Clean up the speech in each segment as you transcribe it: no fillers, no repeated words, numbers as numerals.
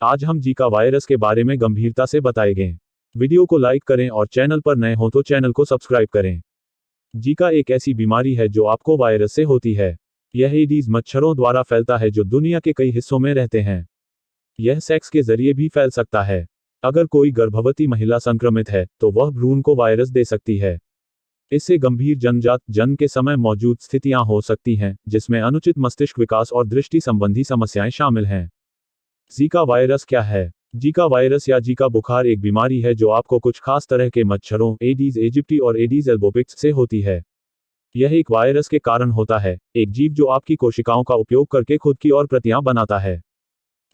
आज हम Zika virus के बारे में गंभीरता से बताएंगे। वीडियो को लाइक करें और चैनल पर नए हो तो चैनल को सब्सक्राइब करें। जीका एक ऐसी बीमारी है जो आपको वायरस से होती है। यह एडीज मच्छरों द्वारा फैलता है जो दुनिया के कई हिस्सों में रहते हैं। यह सेक्स के जरिए भी फैल सकता है। अगर कोई गर्भवती महिला संक्रमित है तो वह भ्रूण को वायरस दे सकती है। इससे गंभीर जन्मजात जन्म के समय मौजूद स्थितियां हो सकती हैं, जिसमें अनुचित मस्तिष्क विकास और दृष्टि संबंधी समस्याएं शामिल हैं। जीका वायरस क्या है? जीका वायरस या जीका बुखार एक बीमारी है जो आपको कुछ खास तरह के मच्छरों एडीज एजिप्टी और एडीज एल्बोपिक्स से होती है। यह एक वायरस के कारण होता है, एक जीव जो आपकी कोशिकाओं का उपयोग करके खुद की और प्रतियां बनाता है।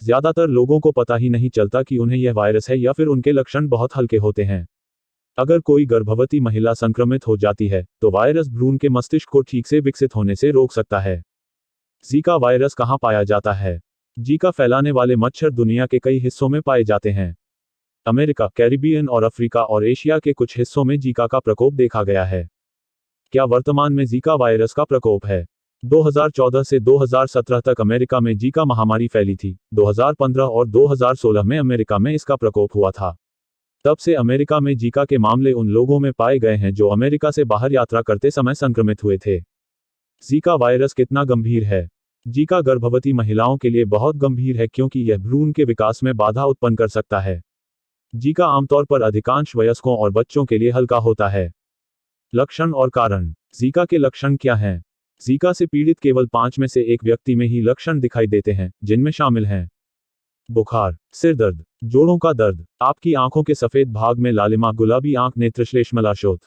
ज्यादातर लोगों को पता ही नहीं चलता कि उन्हें यह वायरस है या फिर उनके लक्षण बहुत हल्के होते हैं। अगर कोई गर्भवती महिला संक्रमित हो जाती है तो वायरस भ्रूण के मस्तिष्क को ठीक से विकसित होने से रोक सकता है। जीका वायरस कहाँ पाया जाता है? जीका फैलाने वाले मच्छर दुनिया के कई हिस्सों में पाए जाते हैं। अमेरिका, कैरिबियन और अफ्रीका और एशिया के कुछ हिस्सों में जीका का प्रकोप देखा गया है। क्या वर्तमान में जीका वायरस का प्रकोप है? 2014 से 2017 तक अमेरिका में जीका महामारी फैली थी। 2015 और 2016 में अमेरिका में इसका प्रकोप हुआ था। तब से अमेरिका में जीका के मामले उन लोगों में पाए गए हैं जो अमेरिका से बाहर यात्रा करते समय संक्रमित हुए थे। जीका वायरस कितना गंभीर है? जीका गर्भवती महिलाओं के लिए बहुत गंभीर है क्योंकि यह भ्रूण के विकास में बाधा उत्पन्न कर सकता है। जीका आमतौर पर अधिकांश वयस्कों और बच्चों के लिए हल्का होता है। लक्षण और कारण। जीका के लक्षण क्या हैं? जीका से पीड़ित केवल 5 में से 1 व्यक्ति में ही लक्षण दिखाई देते हैं, जिनमें शामिल हैं बुखार, सिर दर्द, जोड़ों का दर्द, आपकी आंखों के सफेद भाग में लालिमा गुलाबी आंख नेत्रश्लेष्मलाशोथ,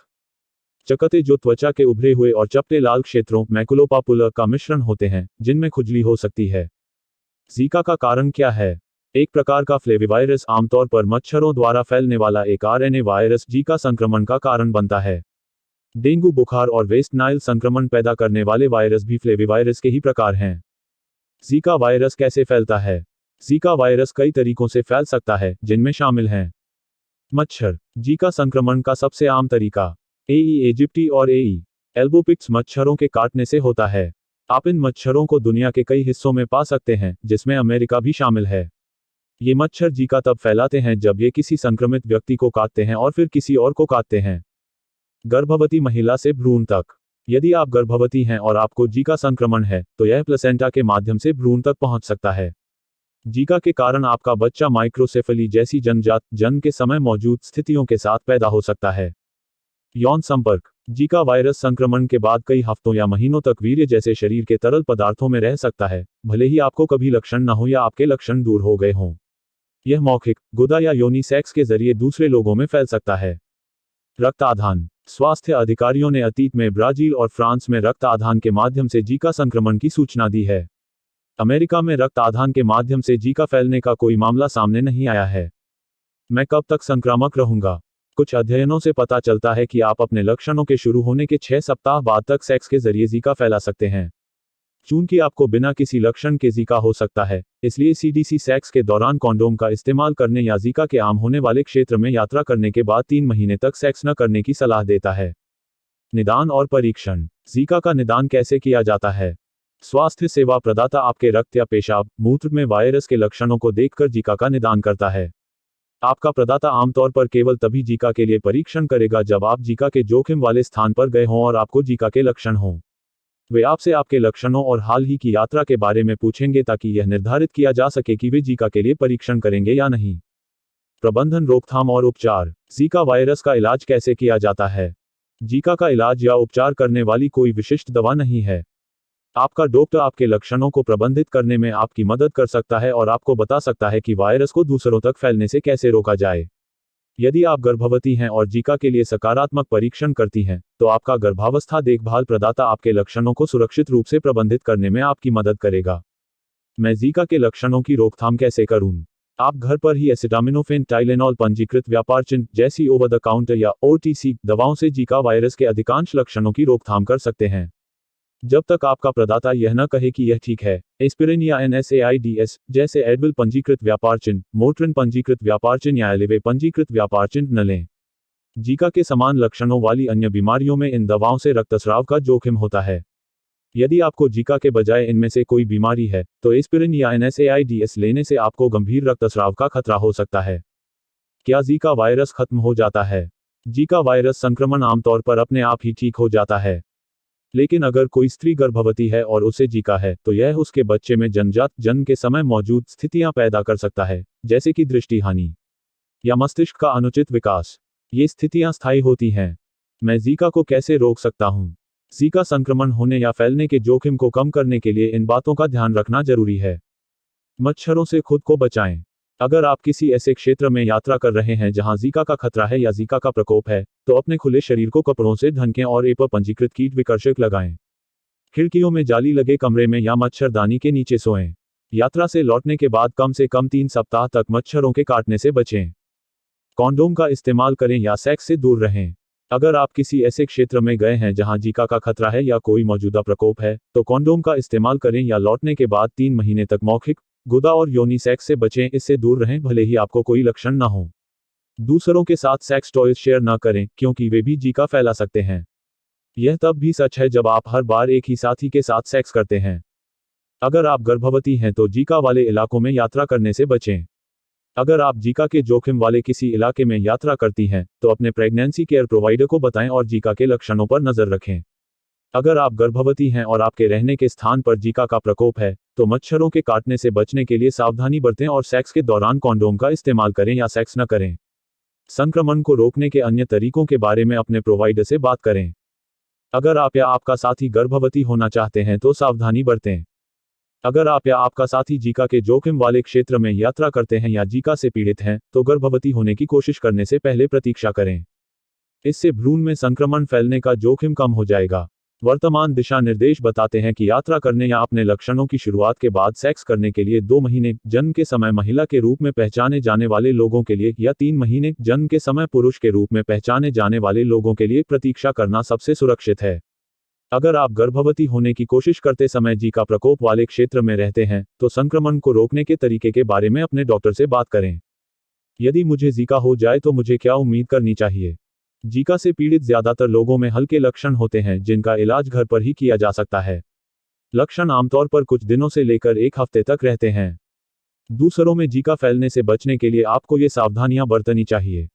चकत्ते जो त्वचा के उभरे हुए और चपटे लाल क्षेत्रों मैकुलोपापुलर का मिश्रण होते हैं, जिनमें खुजली हो सकती है। जीका का कारण क्या है? एक प्रकार का फ्लेविवायरस आमतौर पर मच्छरों द्वारा फैलने वाला एक आरएनए वायरस जीका संक्रमण का कारण बनता है। डेंगू बुखार और वेस्ट नाइल संक्रमण पैदा करने वाले वायरस भी फ्लेविवायरस के ही प्रकार हैं। जीका वायरस कैसे फैलता है? जीका वायरस कई तरीकों से फैल सकता है, जिनमें शामिल हैं मच्छर। जीका संक्रमण का सबसे आम तरीका एई एजिप्टी और एई एल्बोपिक्स मच्छरों के काटने से होता है। आप इन मच्छरों को दुनिया के कई हिस्सों में पा सकते हैं, जिसमें अमेरिका भी शामिल है। ये मच्छर जीका तब फैलाते हैं जब ये किसी संक्रमित व्यक्ति को काटते हैं और फिर किसी और को काटते हैं। गर्भवती महिला से भ्रूण तक। यदि आप गर्भवती हैं और आपको जीका संक्रमण है तो यह प्लेसेंटा के माध्यम से भ्रूण तक पहुंच सकता है। जीका के कारण आपका बच्चा माइक्रोसेफली जैसी जन्मजात जन्म के समय मौजूद स्थितियों के साथ पैदा हो सकता है। यौन संपर्क। जीका वायरस संक्रमण के बाद कई हफ्तों या महीनों तक वीर्य जैसे शरीर के तरल पदार्थों में रह सकता है, भले ही आपको कभी लक्षण न हो या आपके लक्षण दूर हो गए हों। यह मौखिक, गुदा या योनि सेक्स के जरिए दूसरे लोगों में फैल सकता है। रक्त आधान। स्वास्थ्य अधिकारियों ने अतीत में ब्राजील और फ्रांस में रक्त आधान के माध्यम से जीका संक्रमण की सूचना दी है। अमेरिका में रक्त आधान के माध्यम से जीका फैलने का कोई मामला सामने नहीं आया है। मैं कब तक संक्रामक रहूंगा? कुछ अध्ययनों से पता चलता है कि आप अपने लक्षणों के शुरू होने के 6 सप्ताह बाद तक सेक्स के जरिए जीका फैला सकते हैं। चूंकि आपको बिना किसी लक्षण के जीका हो सकता है, इसलिए सीडीसी सेक्स के दौरान कॉन्डोम का इस्तेमाल करने या जीका के आम होने वाले क्षेत्र में यात्रा करने के बाद 3 महीने तक सेक्स न करने की सलाह देता है। निदान और परीक्षण। जीका का निदान कैसे किया जाता है? स्वास्थ्य सेवा प्रदाता आपके रक्त या पेशाब, मूत्र में वायरस के लक्षणों को देखकर जीका का निदान करता है। आपका प्रदाता आमतौर पर केवल तभी जीका के लिए परीक्षण करेगा जब आप जीका के जोखिम वाले स्थान पर गए हों और आपको जीका के लक्षण हों। वे आपसे आपके लक्षणों और हाल ही की यात्रा के बारे में पूछेंगे ताकि यह निर्धारित किया जा सके कि वे जीका के लिए परीक्षण करेंगे या नहीं। प्रबंधन, रोकथाम और उपचार। जीका वायरस का इलाज कैसे किया जाता है? जीका का इलाज या उपचार करने वाली कोई विशिष्ट दवा नहीं है। आपका डॉक्टर आपके लक्षणों को प्रबंधित करने में आपकी मदद कर सकता है और आपको बता सकता है कि वायरस को दूसरों तक फैलने से कैसे रोका जाए। यदि आप गर्भवती हैं और जीका के लिए सकारात्मक परीक्षण करती हैं, तो आपका गर्भावस्था देखभाल प्रदाता आपके लक्षणों को सुरक्षित रूप से प्रबंधित करने में आपकी मदद करेगा। मैं जीका के लक्षणों की रोकथाम कैसे करूं? आप घर पर ही एसिटामिनोफेन टाइलेनॉल पंजीकृत व्यापार चिन्ह जैसी ओवर द काउंटर या ओटीसी दवाओं से जीका वायरस के अधिकांश लक्षणों की रोकथाम कर सकते हैं। जब तक आपका प्रदाता यह न कहे कि यह ठीक है, एस्पिरिन या NSAIDs जैसे एडविल पंजीकृत व्यापार चिन्ह, मोट्रिन पंजीकृत व्यापार चिन्ह या एलिवे पंजीकृत व्यापार चिन्ह न लें। जीका के समान लक्षणों वाली अन्य बीमारियों में इन दवाओं से रक्तस्राव का जोखिम होता है। यदि आपको जीका के बजाय इनमें से कोई बीमारी है, तो एस्पिरिन या NSAIDs लेने से आपको गंभीर रक्तस्राव का खतरा हो सकता है। क्या जीका वायरस खत्म हो जाता है? जीका वायरस संक्रमण आमतौर पर अपने आप ही ठीक हो जाता है। लेकिन अगर कोई स्त्री गर्भवती है और उसे जीका है, तो यह उसके बच्चे में जन्मजात जन्म के समय मौजूद स्थितियां पैदा कर सकता है, जैसे कि दृष्टि हानि या मस्तिष्क का अनुचित विकास। ये स्थितियां स्थायी होती हैं। मैं जीका को कैसे रोक सकता हूं? जीका संक्रमण होने या फैलने के जोखिम को कम करने के लिए इन बातों का ध्यान रखना जरूरी है। मच्छरों से खुद को बचाएं। अगर आप किसी ऐसे क्षेत्र में यात्रा कर रहे हैं जहां जीका का खतरा है या जीका का प्रकोप है, तो अपने खुले शरीर को कपड़ों से ढकें और एक पंजीकृत कीट विकर्षक लगाएं। खिड़कियों में जाली लगे कमरे में या मच्छरदानी के नीचे सोएं। यात्रा से लौटने के बाद कम से कम 3 सप्ताह तक मच्छरों के काटने से बचें। कॉन्डोम का इस्तेमाल करें या सेक्स से दूर रहें। अगर आप किसी ऐसे क्षेत्र में गए हैं जहां जीका का खतरा है या कोई मौजूदा प्रकोप है, तो कॉन्डोम का इस्तेमाल करें या लौटने के बाद 3 महीने तक मौखिक, गुदा और योनि सेक्स से बचें, इससे दूर रहें भले ही आपको कोई लक्षण न हो। दूसरों के साथ सेक्स टॉयज शेयर न करें, क्योंकि वे भी जीका फैला सकते हैं। यह तब भी सच है जब आप हर बार एक ही साथी के साथ सेक्स करते हैं। अगर आप गर्भवती हैं तो जीका वाले इलाकों में यात्रा करने से बचें। अगर आप जीका के जोखिम वाले किसी इलाके में यात्रा करती हैं, तो अपने प्रेगनेंसी केयर प्रोवाइडर को बताएं और जीका के लक्षणों पर नजर रखें। अगर आप गर्भवती हैं और आपके रहने के स्थान पर जीका का प्रकोप है, तो मच्छरों के काटने से बचने के लिए सावधानी बरतें और सेक्स के दौरान कॉन्डोम का इस्तेमाल करें या सेक्स न करें। संक्रमण को रोकने के अन्य तरीकों के बारे में अपने प्रोवाइडर से बात करें। अगर आप या आपका साथी गर्भवती होना चाहते हैं तो सावधानी बरतें। अगर आप या आपका साथी जीका के जोखिम वाले क्षेत्र में यात्रा करते हैं या जीका से पीड़ित हैं, तो गर्भवती होने की कोशिश करने से पहले प्रतीक्षा करें। इससे भ्रूण में संक्रमण फैलने का जोखिम कम हो जाएगा। वर्तमान दिशा निर्देश बताते हैं कि यात्रा करने या अपने लक्षणों की शुरुआत के बाद सेक्स करने के लिए 2 महीने जन्म के समय महिला के रूप में पहचाने जाने वाले लोगों के लिए या 3 महीने जन्म के समय पुरुष के रूप में पहचाने जाने वाले लोगों के लिए प्रतीक्षा करना सबसे सुरक्षित है। अगर आप गर्भवती होने की कोशिश करते समय जीका प्रकोप वाले क्षेत्र में रहते हैं, तो संक्रमण को रोकने के तरीके के बारे में अपने डॉक्टर से बात करें। यदि मुझे जीका हो जाए तो मुझे क्या उम्मीद करनी चाहिए? जीका से पीड़ित ज्यादातर लोगों में हल्के लक्षण होते हैं जिनका इलाज घर पर ही किया जा सकता है। लक्षण आमतौर पर कुछ दिनों से लेकर 1 हफ्ते तक रहते हैं। दूसरों में जीका फैलने से बचने के लिए आपको ये सावधानियां बरतनी चाहिए।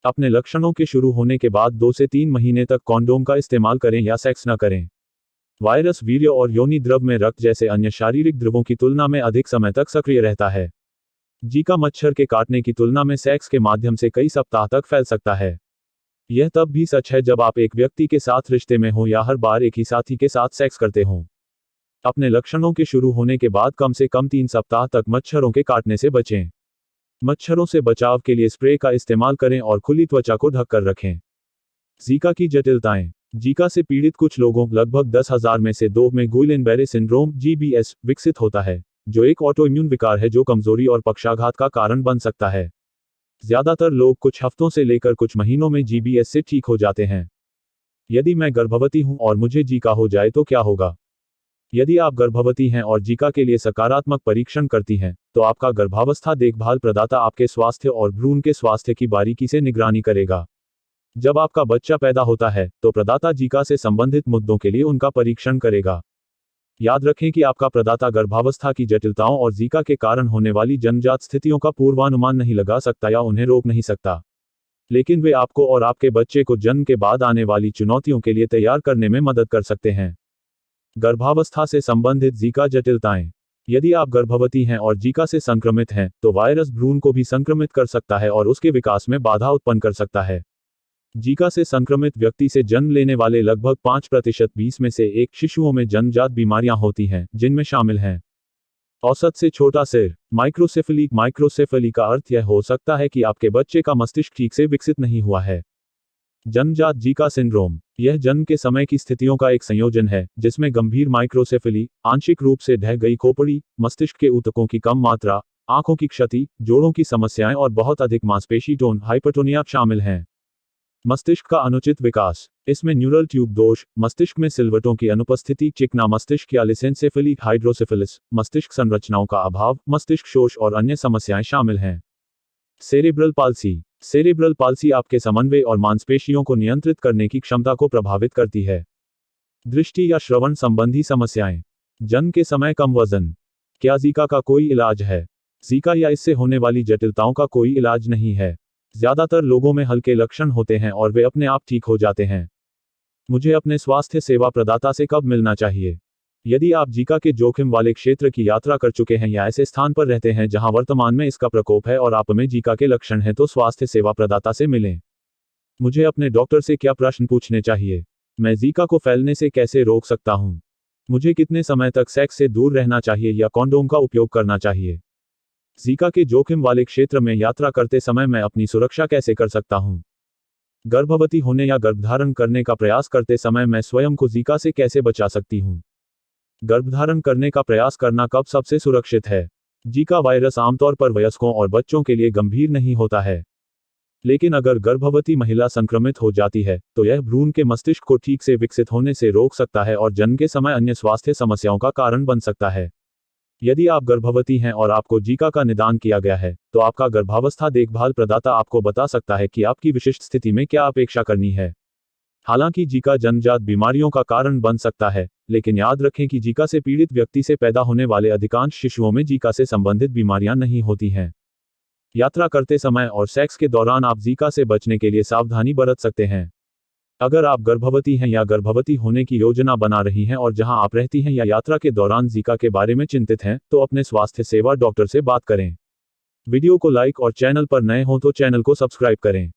अपने लक्षणों के शुरू होने के बाद 2 से 3 महीने तक कॉन्डोम का इस्तेमाल करें या सेक्स न करें। वायरस वीर्य और योनि द्रव में रक्त जैसे अन्य शारीरिक द्रवों की तुलना में अधिक समय तक सक्रिय रहता है। जीका मच्छर के काटने की तुलना में सेक्स के माध्यम से कई सप्ताह तक फैल सकता है। यह तब भी सच है जब आप एक व्यक्ति के साथ रिश्ते में हो या हर बार एक ही साथी के साथ सेक्स करते हो। अपने लक्षणों के शुरू होने के बाद कम से कम 3 सप्ताह तक मच्छरों के काटने से बचें। मच्छरों से बचाव के लिए स्प्रे का इस्तेमाल करें और खुली त्वचा को ढककर रखें। जीका की जटिलताएं। जीका से पीड़ित कुछ लोगों, लगभग 10,000 में से 2 में गुइलेन-बेरे सिंड्रोम (GBS) विकसित होता है, जो एक ऑटोइम्यून विकार है जो कमजोरी और पक्षाघात का कारण बन सकता है। ज्यादातर लोग कुछ हफ्तों से लेकर कुछ महीनों में GBS से ठीक हो जाते हैं। यदि मैं गर्भवती हूं और मुझे जीका हो जाए तो क्या होगा? यदि आप गर्भवती हैं और जीका के लिए सकारात्मक परीक्षण करती हैं, तो आपका गर्भावस्था देखभाल प्रदाता आपके स्वास्थ्य और भ्रूण के स्वास्थ्य की बारीकी से निगरानी करेगा। जब आपका बच्चा पैदा होता है, तो प्रदाता जीका से संबंधित मुद्दों के लिए उनका परीक्षण करेगा। याद रखें कि आपका प्रदाता गर्भावस्था की जटिलताओं और जीका के कारण होने वाली जन्मजात स्थितियों का पूर्वानुमान नहीं लगा सकता या उन्हें रोक नहीं सकता, लेकिन वे आपको और आपके बच्चे को जन्म के बाद आने वाली चुनौतियों के लिए तैयार करने में मदद कर सकते हैं। गर्भावस्था से संबंधित जीका जटिलताएं। यदि आप गर्भवती हैं और जीका से संक्रमित हैं, तो वायरस भ्रूण को भी संक्रमित कर सकता है और उसके विकास में बाधा उत्पन्न कर सकता है। जीका से संक्रमित व्यक्ति से जन्म लेने वाले लगभग 5% 20 में से 1 शिशुओं में जन्मजात बीमारियां होती हैं, जिनमें शामिल हैं औसत से छोटा सिर, माइक्रोसेफली। माइक्रोसेफली का अर्थ यह हो सकता है कि आपके बच्चे का मस्तिष्क ठीक से विकसित नहीं हुआ है। जन्मजात जीका सिंड्रोम। यह जन्म के समय की स्थितियों का एक संयोजन है, जिसमें गंभीर माइक्रोसेफली, आंशिक रूप से ढह गई खोपड़ी, मस्तिष्क के ऊतकों की कम मात्रा, आंखों की क्षति, जोड़ों की समस्याएं और बहुत अधिक मांसपेशी टोन हाइपरटोनिया शामिल हैं। मस्तिष्क का अनुचित विकास। इसमें न्यूरल ट्यूब दोष, मस्तिष्क में सिलवटों की अनुपस्थिति, चिकना मस्तिष्क या लिसेंसेफली, हाइड्रोसेफेलिस, मस्तिष्क संरचनाओं का अभाव, मस्तिष्क शोष और अन्य समस्याएं शामिल हैं। Cerebral palsy. सेरेब्रल पाल्सी आपके समन्वय और मांसपेशियों को नियंत्रित करने की क्षमता को प्रभावित करती है। दृष्टि या श्रवण संबंधी समस्याएं, जन्म के समय कम वजन। क्या जीका का कोई इलाज है? जीका या इससे होने वाली जटिलताओं का कोई इलाज नहीं है। ज्यादातर लोगों में हल्के लक्षण होते हैं और वे अपने आप ठीक हो जाते हैं। मुझे अपने स्वास्थ्य सेवा प्रदाता से कब मिलना चाहिए? यदि आप जीका के जोखिम वाले क्षेत्र की यात्रा कर चुके हैं या ऐसे स्थान पर रहते हैं जहां वर्तमान में इसका प्रकोप है और आप में जीका के लक्षण हैं, तो स्वास्थ्य सेवा प्रदाता से मिलें। मुझे अपने डॉक्टर से क्या प्रश्न पूछने चाहिए? मैं जीका को फैलने से कैसे रोक सकता हूं? मुझे कितने समय तक सेक्स से दूर रहना चाहिए या कॉन्डोम का उपयोग करना चाहिए? जीका के जोखिम वाले क्षेत्र में यात्रा करते समय मैं अपनी सुरक्षा कैसे कर सकता हूं? गर्भवती होने या गर्भधारण करने का प्रयास करते समय मैं स्वयं को जीका से कैसे बचा सकती हूं? गर्भधारण करने का प्रयास करना कब सबसे सुरक्षित है? जीका वायरस आमतौर पर वयस्कों और बच्चों के लिए गंभीर नहीं होता है, लेकिन अगर गर्भवती महिला संक्रमित हो जाती है तो यह भ्रूण के मस्तिष्क को ठीक से विकसित होने से रोक सकता है और जन्म के समय अन्य स्वास्थ्य समस्याओं का कारण बन सकता है। यदि आप गर्भवती हैं और आपको जीका का निदान किया गया है, तो आपका गर्भावस्था देखभाल प्रदाता आपको बता सकता है कि आपकी विशिष्ट स्थिति में क्या अपेक्षा करनी है। हालांकि जीका जन्मजात बीमारियों का कारण बन सकता है, लेकिन याद रखें कि जीका से पीड़ित व्यक्ति से पैदा होने वाले अधिकांश शिशुओं में जीका से संबंधित बीमारियां नहीं होती हैं। यात्रा करते समय और सेक्स के दौरान आप जीका से बचने के लिए सावधानी बरत सकते हैं। अगर आप गर्भवती हैं या गर्भवती होने की योजना बना रही हैं और जहां आप रहती हैं या यात्रा के दौरान जीका के बारे में चिंतित हैं, तो अपने स्वास्थ्य सेवा डॉक्टर से बात करें। वीडियो को लाइक और चैनल पर नए हों तो चैनल को सब्सक्राइब करें।